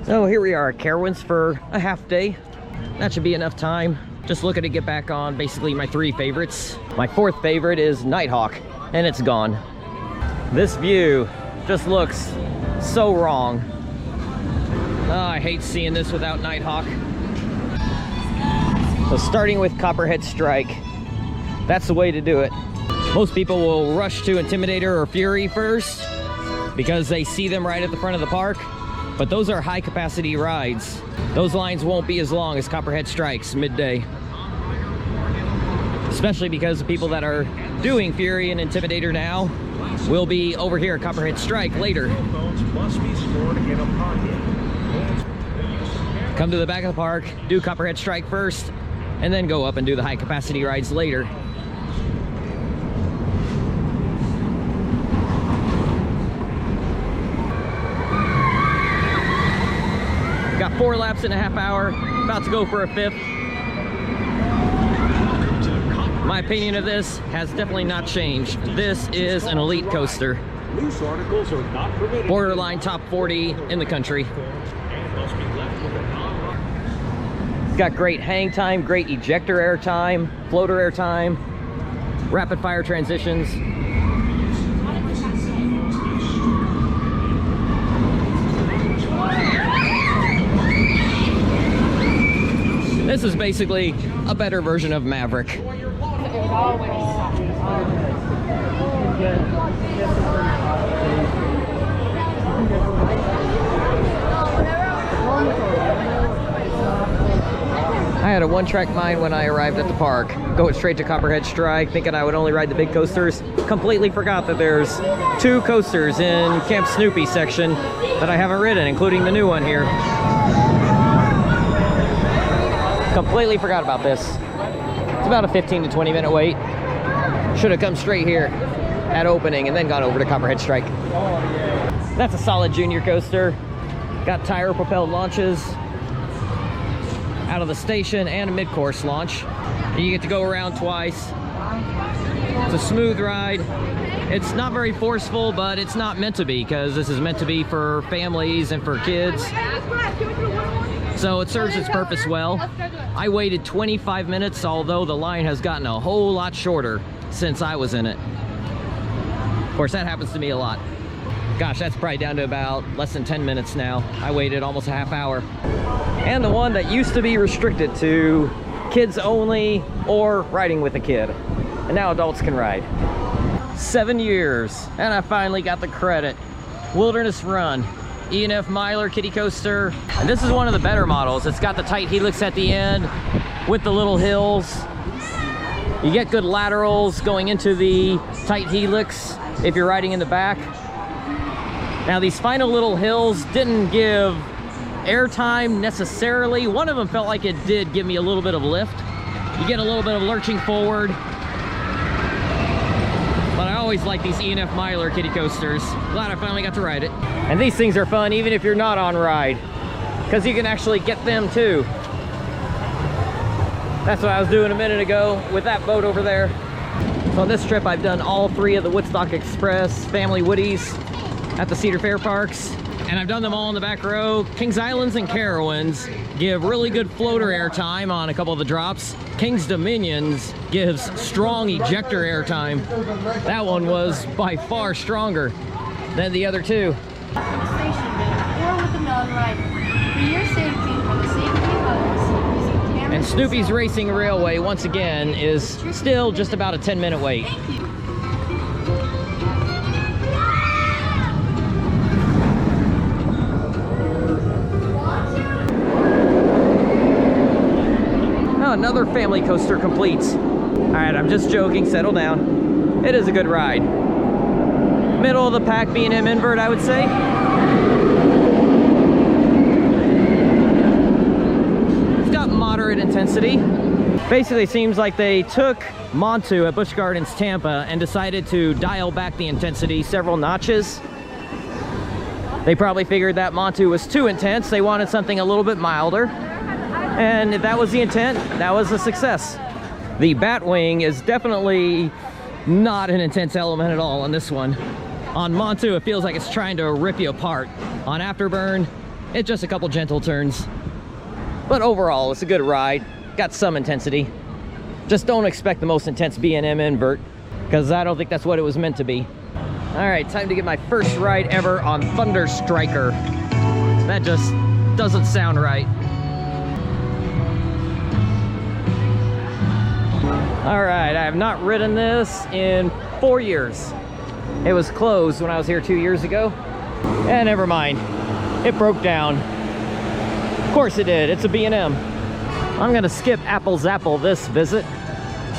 So here we are at Carowinds for a half day. That should be enough time. Just looking to get back on basically my 3 favorites. My 4th favorite is Nighthawk, and it's gone. This view just looks so wrong. Oh, I hate seeing this without Nighthawk. So starting with Copperhead Strike, that's the way to do it. Most people will rush to Intimidator or Fury first because they see them right at the front of the park, but those are high capacity rides. Those lines won't be as long as Copperhead Strikes midday. Especially because the people that are doing Fury and Intimidator now will be over here at Copperhead Strike later. Come to the back of the park, do Copperhead Strike first, and then go up and do the high capacity rides later. Got 4 laps in a half hour, about to go for a 5th. My opinion of this has definitely not changed. This is an elite coaster. Borderline top 40 in the country. It's got great hang time, great ejector air time, floater air time, rapid fire transitions. This is basically a better version of Maverick. I had a one-track mind when I arrived at the park, going straight to Copperhead Strike, thinking I would only ride the big coasters. Completely forgot that there's 2 coasters in Camp Snoopy section that I haven't ridden, including the new one here. Completely forgot about this. It's about a 15 to 20 minute wait. Should have come straight here at opening and then gone over to Copperhead Strike. That's a solid junior coaster. Got tire propelled launches out of the station and a mid-course launch. You get to go around twice. It's a smooth ride. It's not very forceful, but it's not meant to be, because this is meant to be for families and for kids. So it serves its purpose well. I waited 25 minutes, although the line has gotten a whole lot shorter since I was in it. Of course, that happens to me a lot. Gosh, that's probably down to about less than 10 minutes now. I waited almost a half hour. And the one that used to be restricted to kids only or riding with a kid. And now adults can ride. 7 years, and I finally got the credit. Wilderness Run. E&F Myler kiddie coaster. And this is one of the better models. It's got the tight helix at the end with the little hills. You get good laterals going into the tight helix if you're riding in the back. Now these final little hills didn't give airtime necessarily. One of them felt like it did give me a little bit of lift. You get a little bit of lurching forward. But I always like these E&F Myler kiddie coasters. Glad I finally got to ride it. And these things are fun even if you're not on ride, because you can actually get them too. That's what I was doing a minute ago with that boat over there. So on this trip I've done all 3 of the Woodstock Express family Woodies at the Cedar Fair parks, and I've done them all in the back row. Kings Islands and Carowinds give really good floater air time on a couple of the drops. King's Dominions gives strong ejector air time. That one was by far stronger than the other 2. And Snoopy's Racing Railway, once again, is still just about a 10-minute wait. Another family coaster completes. All right, I'm just joking, settle down. It is a good ride. Middle of the pack B&M invert, I would say. It's got moderate intensity. Basically, it seems like they took Montu at Busch Gardens Tampa and decided to dial back the intensity several notches. They probably figured that Montu was too intense. They wanted something a little bit milder. And if that was the intent, that was a success. The Batwing is definitely not an intense element at all on this one. On Montu, it feels like it's trying to rip you apart. On Afterburn, It's just a couple gentle turns. But overall, it's a good ride. Got some intensity. Just don't expect the most intense B&M invert, because I don't think that's what it was meant to be. All right, time to get my first ride ever on Thunder Striker. That just doesn't sound right. All right, I have not ridden this in 4 years. It was closed when I was here 2 years ago. And never mind, it broke down. Of course it did, it's a B&M. I'm gonna skip Apple Zapple this visit.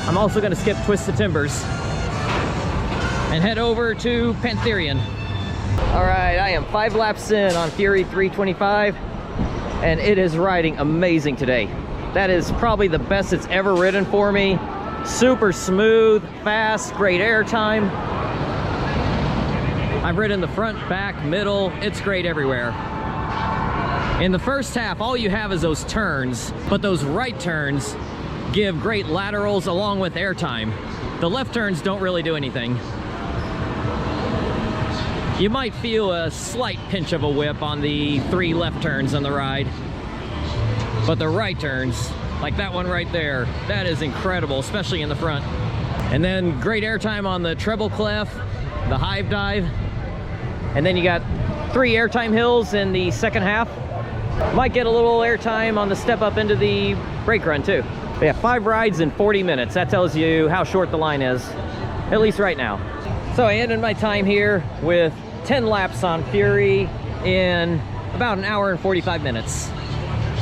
I'm also gonna skip Twisted Timbers and head over to Pantherian. All right, I am 5 laps in on Fury 325, and it is riding amazing today. That is probably the best it's ever ridden for me. Super smooth, fast, great airtime. I've ridden the front, back, middle. It's great everywhere. In the first half, all you have is those turns, but those right turns give great laterals along with airtime. The left turns don't really do anything. You might feel a slight pinch of a whip on the 3 left turns on the ride, but the right turns, like that one right there, that is incredible, especially in the front. And then great airtime on the treble clef, the hive dive, and then you got 3 airtime hills in the second half. Might get a little airtime on the step up into the brake run too. But yeah, 5 rides in 40 minutes. That tells you how short the line is, at least right now. So I ended my time here with 10 laps on Fury in about an hour and 45 minutes.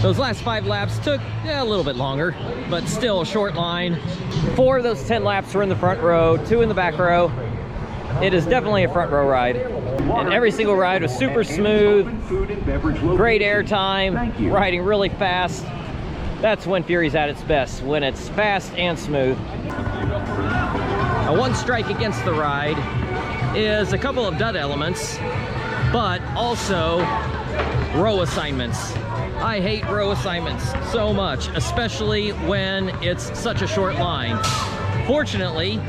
Those last 5 laps took a little bit longer, but still a short line. 4 of those 10 laps were in the front row, 2 in the back row. It is definitely a front row ride. And every single ride was super smooth, great airtime, riding really fast. That's when Fury's at its best, when it's fast and smooth. Now, one strike against the ride is a couple of dud elements, but also row assignments. I hate row assignments so much, especially when it's such a short line. Fortunately,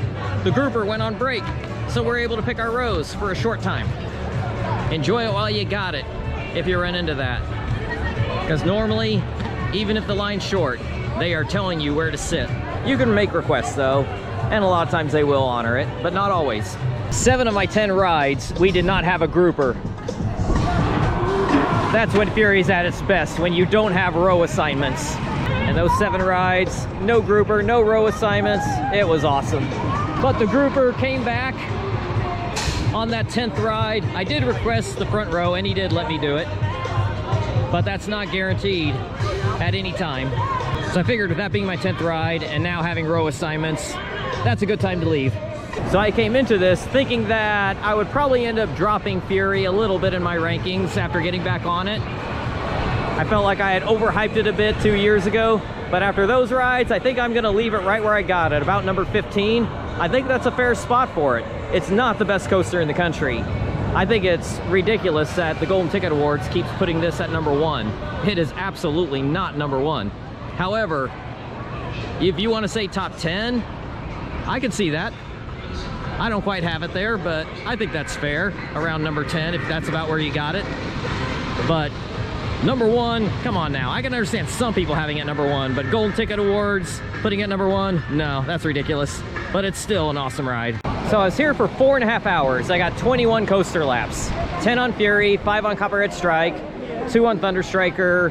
the grouper went on break, so we're able to pick our rows for a short time. Enjoy it while you got it, if you run into that. Because normally, even if the line's short, they are telling you where to sit. You can make requests though, and a lot of times they will honor it, but not always. 7 of my 10 rides, we did not have a grouper. That's when Fury's at its best, when you don't have row assignments. And those 7 rides, no grouper, no row assignments, it was awesome. But the grouper came back on that 10th ride. I did request the front row, and he did let me do it, but that's not guaranteed at any time. So I figured with that being my 10th ride and now having row assignments, that's a good time to leave. So I came into this thinking that I would probably end up dropping Fury a little bit in my rankings after getting back on it. I felt like I had overhyped it a bit 2 years ago, but after those rides, I think I'm gonna leave it right where I got it, about number 15. I think that's a fair spot for it. It's not the best coaster in the country. I think it's ridiculous that the Golden Ticket Awards keeps putting this at number 1. It is absolutely not number 1. However, if you want to say top 10, I can see that. I don't quite have it there, but I think that's fair, around number 10, if that's about where you got it. But number 1, come on now. I can understand some people having it number 1, but Golden Ticket Awards, putting it number 1, no, that's ridiculous. But it's still an awesome ride. So I was here for 4.5 hours. I got 21 coaster laps. 10 on Fury, 5 on Copperhead Strike, 2 on Thunder Striker,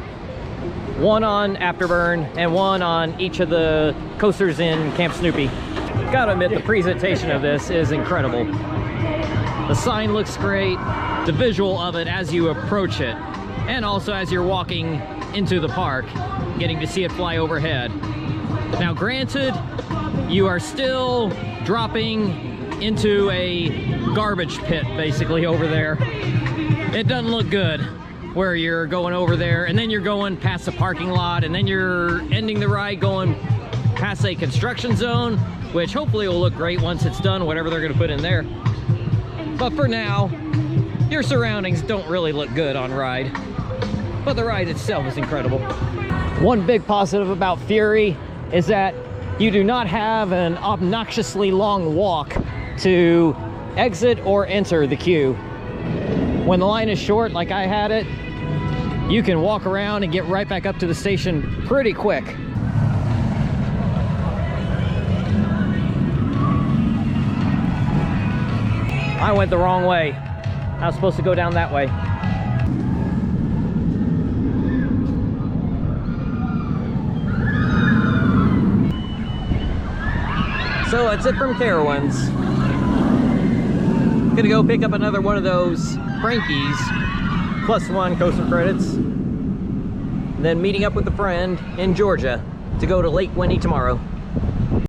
1 on Afterburn, and 1 on each of the coasters in Camp Snoopy. Gotta admit, the presentation of this is incredible. The sign looks great, the visual of it as you approach it, and also as you're walking into the park, getting to see it fly overhead. Now granted, you are still dropping into a garbage pit basically over there. It doesn't look good where you're going over there and then you're going past a parking lot and then you're ending the ride going past a construction zone, which hopefully will look great once it's done, whatever they're going to put in there. But for now, your surroundings don't really look good on ride, but the ride itself is incredible. One big positive about Fury is that you do not have an obnoxiously long walk to exit or enter the queue. When the line is short, like I had it, You can walk around and get right back up to the station pretty quick. I went the wrong way. I was supposed to go down that way. So that's it from Carowinds. Gonna go pick up another one of those Frankies, +1 coaster credits. And then meeting up with a friend in Georgia to go to Lake Winnie tomorrow.